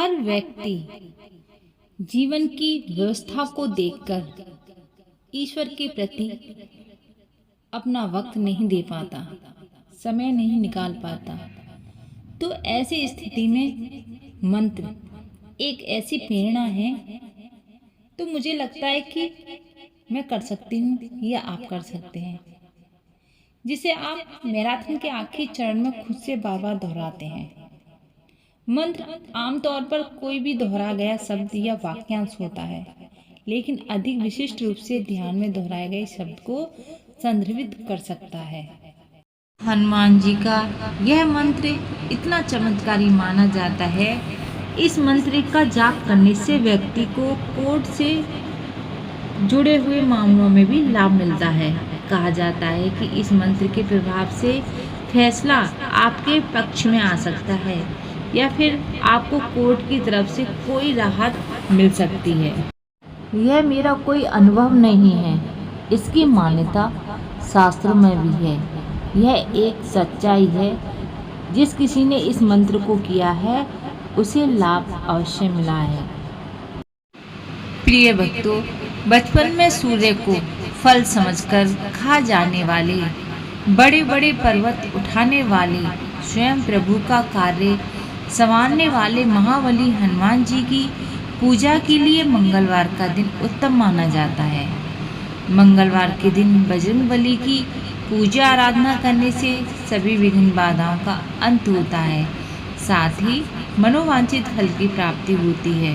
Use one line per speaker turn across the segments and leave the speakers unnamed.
हर व्यक्ति जीवन की व्यवस्था को देखकर ईश्वर के प्रति अपना वक्त नहीं दे पाता, समय नहीं निकाल पाता। तो ऐसी स्थिति में मंत्र एक ऐसी प्रेरणा है, तो मुझे लगता है कि मैं कर सकती हूँ या आप कर सकते हैं, जिसे आप मैराथन के आखिरी चरण में खुद से बार बार दोहराते हैं। मंत्र आमतौर पर कोई भी दोहरा गया शब्द या वाक्यांश होता है, लेकिन अधिक विशिष्ट रूप से ध्यान में दोहराए गए शब्द को संदर्भित कर सकता है। हनुमान जी का यह मंत्र इतना चमत्कारी माना जाता है। इस मंत्र का जाप करने से व्यक्ति को कोर्ट से जुड़े हुए मामलों में भी लाभ मिलता है। कहा जाता है कि इस मंत्र के प्रभाव से फैसला आपके पक्ष में आ सकता है या फिर आपको कोर्ट की तरफ से कोई राहत मिल सकती है। यह मेरा कोई अनुभव नहीं है, इसकी मान्यता शास्त्रों में भी है। यह एक सच्चाई है। जिस किसी ने इस मंत्र को किया है उसे लाभ अवश्य मिला है। प्रिय भक्तों, बचपन में सूर्य को फल समझकर खा जाने वाले, बड़े बड़े पर्वत उठाने वाले, स्वयं प्रभु का कार्य संवारने वाले महाबली हनुमान जी की पूजा के लिए मंगलवार का दिन उत्तम माना जाता है। मंगलवार के दिन बजरंगबली की पूजा आराधना करने से सभी विघ्न बाधाओं का अंत होता है, साथ ही मनोवांछित फल की प्राप्ति होती है।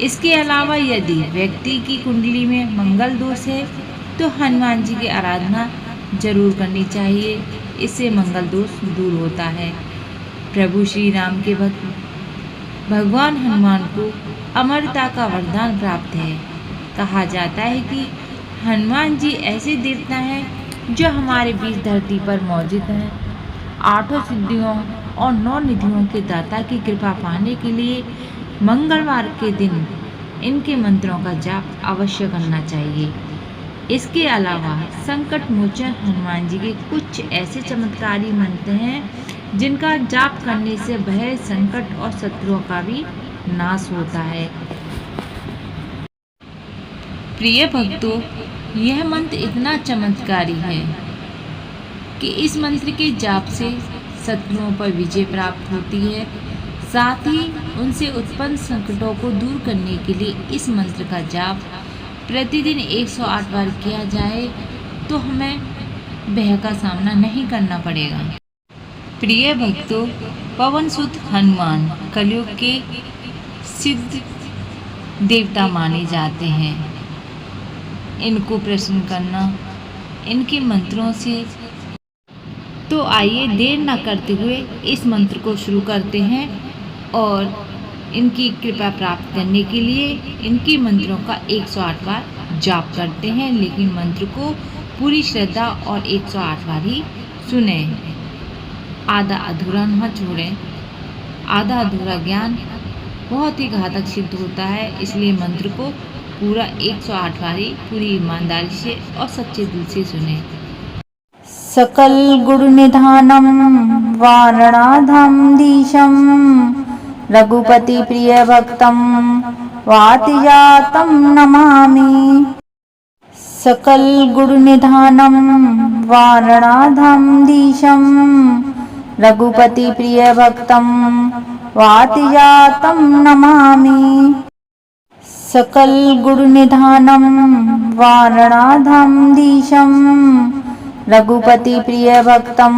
इसके अलावा यदि व्यक्ति की कुंडली में मंगल दोष है तो हनुमान जी की आराधना जरूर करनी चाहिए। इससे मंगल दोष दूर होता है। प्रभु श्री राम के भक्त भगवान हनुमान को अमरता का वरदान प्राप्त है। कहा जाता है कि हनुमान जी ऐसे देवता हैं जो हमारे बीच धरती पर मौजूद हैं। 8 सिद्धियों और 9 निधियों के दाता की कृपा पाने के लिए मंगलवार के दिन इनके मंत्रों का जाप अवश्य करना चाहिए। इसके अलावा संकट मोचन हनुमान जी के कुछ ऐसे चमत्कारी मंत्र हैं जिनका जाप करने से भय, संकट और शत्रुओं का भी नाश होता है। प्रिय भक्तों, यह मंत्र इतना चमत्कारी है कि इस मंत्र के जाप से शत्रुओं पर विजय प्राप्त होती है। साथ ही उनसे उत्पन्न संकटों को दूर करने के लिए इस मंत्र का जाप प्रतिदिन 108 बार किया जाए तो हमें भय का सामना नहीं करना पड़ेगा। प्रिय भक्तों, पवन सुत हनुमान कलयुग के सिद्ध देवता माने जाते हैं। इनको प्रसन्न करना इनके मंत्रों से। तो आइए देर न करते हुए इस मंत्र को शुरू करते हैं और इनकी कृपा प्राप्त करने के लिए इनके मंत्रों का 108 बार जाप करते हैं। लेकिन मंत्र को पूरी श्रद्धा और 108 बार ही सुने। आधा अधूरा न छोड़ें। आधा अधूरा ज्ञान बहुत ही घातक सिद्ध होता है, इसलिए मंत्र को पूरा 108 बार ही पूरी ईमानदारी से और सच्चे दिल से सुने।
सकल गुण निधानम वारणाधम धीशम रघुपति प्रिय भक्तम वातिजातम नमामि। सकल गुण निधानम वारणाधम धीशम रघुपति प्रिय भक्तम वातिजातम नमामि। सकल गुण निधानम वारणाधम धीशम रघुपति प्रिय भक्तम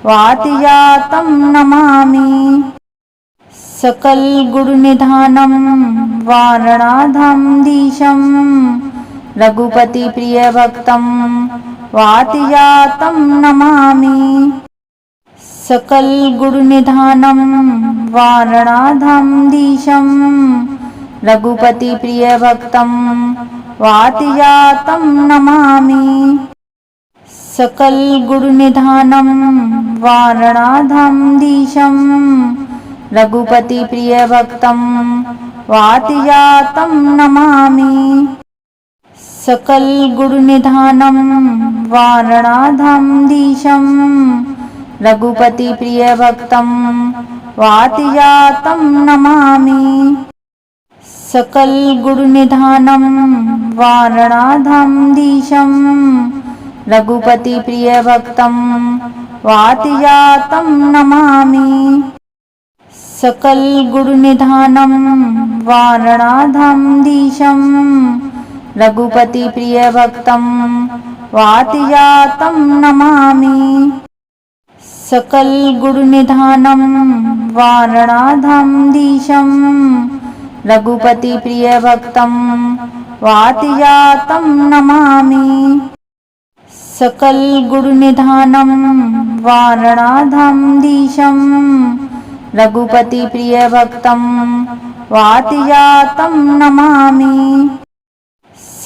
वातिजातम नमामि। सकल गुण निधानम वारणाधम धीशम रघुपति प्रिय भक्तम वातिजातम नमामि। सकल गुण निधानम वारणाधम धीशम रघुपति प्रिय भक्तम वातिजातम नमामि। सकल गुण निधानम वारणाधम धीशम रघुपति प्रिय भक्तम वातिजातम नमामि। सकल गुण निधानम वारणाधम धीशम रघुपति प्रिय भक्तम वातिजातं नमामि सकलगुणनिधानं वारणाधं धीशं रघुपतिप्रियभक्तं वातिजातं नमामि सकलगुणनिधानं वारणाधं धीशं रघुपतिप्रियभक्तं वातिजातं नमामि सकलगुणनिधानं वारणाधं धीशं रघुपतिप्रियभक्तं वातिजातं नमामि सकलगुणनिधानं वारणाधं धीशं रघुपतिप्रियभक्तं वातिजातं नमामि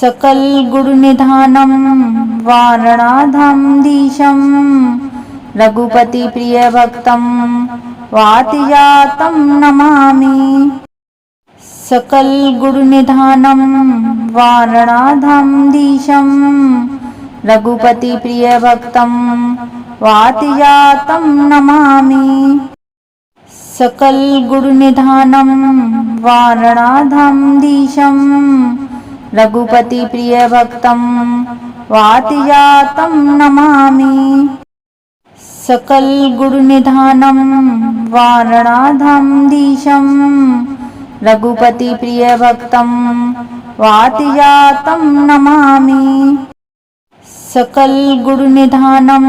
सकलगुणनिधानं वारणाधं धीशं रघुपतिप्रियभक्तं वातिजातं नमामि सकलगुणनिधानं वारणाधं धीशं रघुपतिप्रियभक्तं वातिजातं नमामि सकलगुणनिधानं वारणाधं धीशं रघुपतिप्रियभक्तं वातिजातं नमामि सकलगुणनिधानं वारणाधं धीशं रघुपतिप्रियभक्तं वातिजातं नमामि सकलगुणनिधानं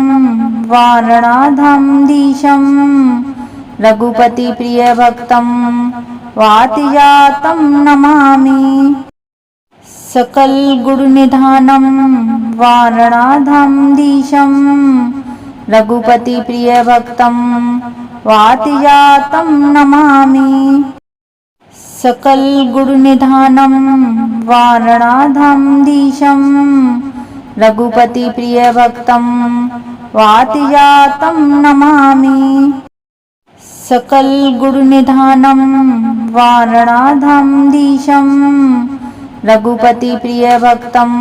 वारणाधं धीशं रघुपतिप्रियभक्तं वातिजातं नमामि सकलगुणनिधानं वारणाधं धीशं रघुपतिप्रियभक्तं वातिजातं नमामि सकलगुणनिधानं वारणाधं धीशं रघुपतिप्रियभक्तं वातिजातं नमामि सकलगुणनिधानं वारणाधं धीशं रघुपतिप्रियभक्तं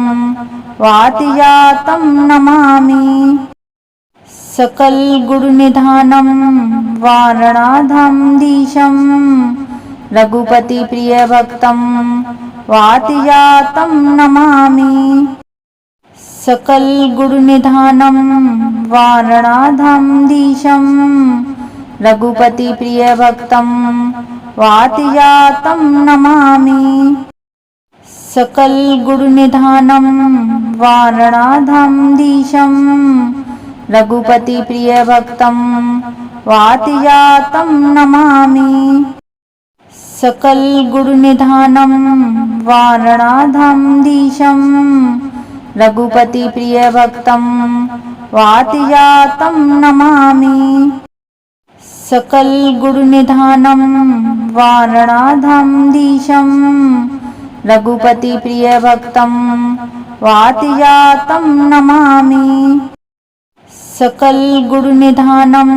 वातिजातं नमामि सकलगुणनिधानं वारणाधं धीशं रघुपतिप्रियभक्तं वातिजातं नमामि सकलगुणनिधानं वारणाधं धीशं रघुपतिप्रियभक्तं वातिजातं नमामि सकलगुणनिधानं वारणाधं धीशं रघुपतिप्रियभक्तं वातिजातं नमामि सकलगुणनिधानं वारणाधं धीशं रघुपतिप्रियभक्तं वातिजातं नमामि सकलगुणनिधानं वारणाधं धीशं रघुपतिप्रियभक्तं वातिजातं नमामि सकलगुणनिधानं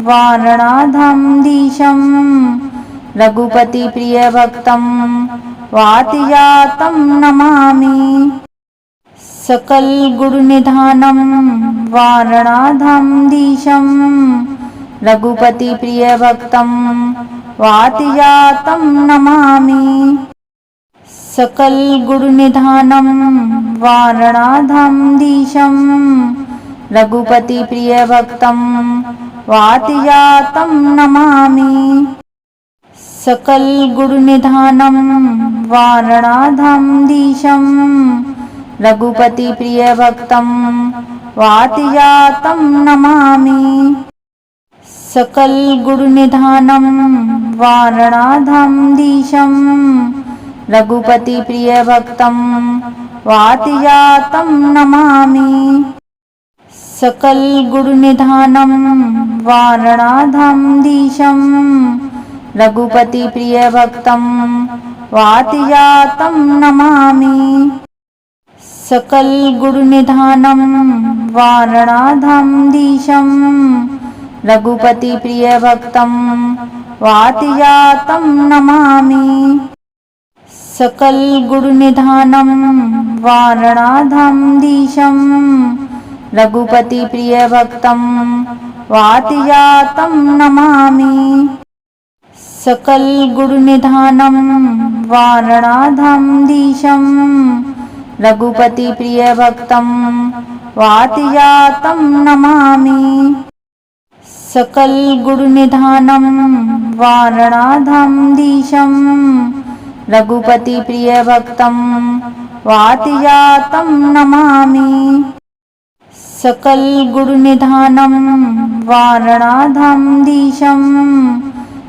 वारणाधं धीशं रघुपतिप्रियभक्तं वातिजातं नमामि सकलगुणनिधानं वारणाधं धीशं रघुपतिप्रियभक्तं वातिजातं नमामि सकलगुणनिधानं वारणाधं धीशं रघुपतिप्रियभक्तं वातिजातं नमामि सकलगुणनिधानं वारणाधं धीशं रघुपतिप्रियभक्तं वातिजातं नमामि सकलगुणनिधानं वारणाधं धीशं रघुपतिप्रियभक्तं वातिजातं नमामि सकलगुणनिधानं वारणाधं धीशं रघुपतिप्रियभक्तं वातिजातं नमामि सकलगुणनिधानं वारणाधं धीशं रघुपतिप्रियभक्तं वातिजातं नमामि सकलगुणनिधानं वारणाधं धीशं रघुपतिप्रियभक्तं वातिजातं नमामि। सकल गुण निधानम वारणाधम दिशम रघुपति प्रिय भक्तम वातिजातम नमामि। सकल गुण निधानम वारणाधम दिशम रघुपति प्रिय भक्तम वातिजातम नमामि। सकल गुण निधानम वारणाधम दिशम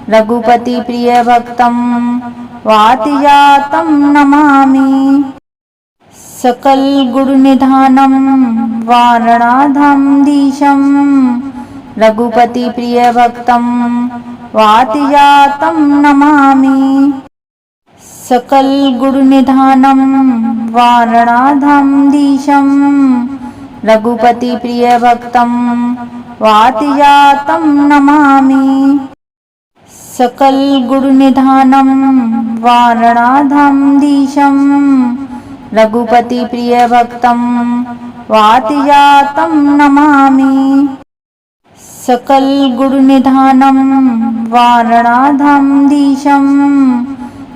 रघुपति प्रिय भक्तम वातिजातम नमामि। सकल गुण निधानम वारणाधम दिशम रघुपति प्रिय भक्तम वातिजातम नमामि। सकल गुण निधानम वारणाधम दिशम रघुपति प्रिय भक्तम वातिजातम नमामि। सकल गुण निधानम वारणाधम दिशम रघुपति प्रिय भक्तम वातिजातम नमामि। सकल गुण निधानम वारणाधम दिशम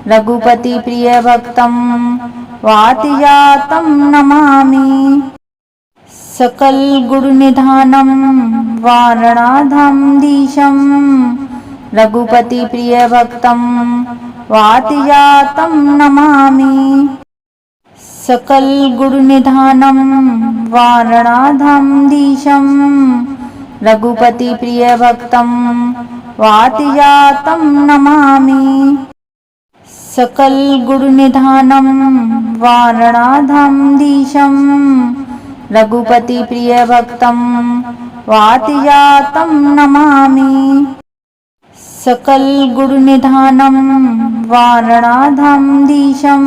रघुपति प्रिय भक्तम वातिजातम नमामि। सकल गुण निधानम वारणाधम दिशम रघुपति प्रिय भक्तम वातिजातम नमामि। सकल गुण निधानम वारणाधम दिशम रघुपति प्रिय भक्तम वातिजातम नमामि। सकल गुण निधानम वारणाधम दिशम रघुपति प्रिय भक्तम वातिजातम नमामि। सकल गुण निधानम वारणाधम दिशम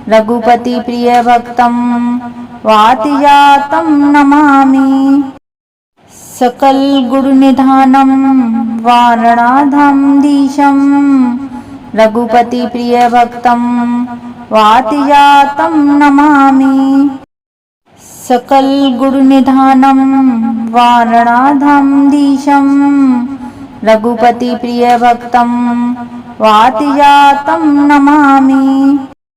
रघुपति प्रिय भक्तम वातिजातम नमामि। सकल गुण निधानम वारणाधम दिशम रघुपति प्रिय भक्तम वातिजातम नमामि। सकल गुण निधानम वारणाधम दिशम रघुपति प्रिय भक्तम वातिजातम नमामि।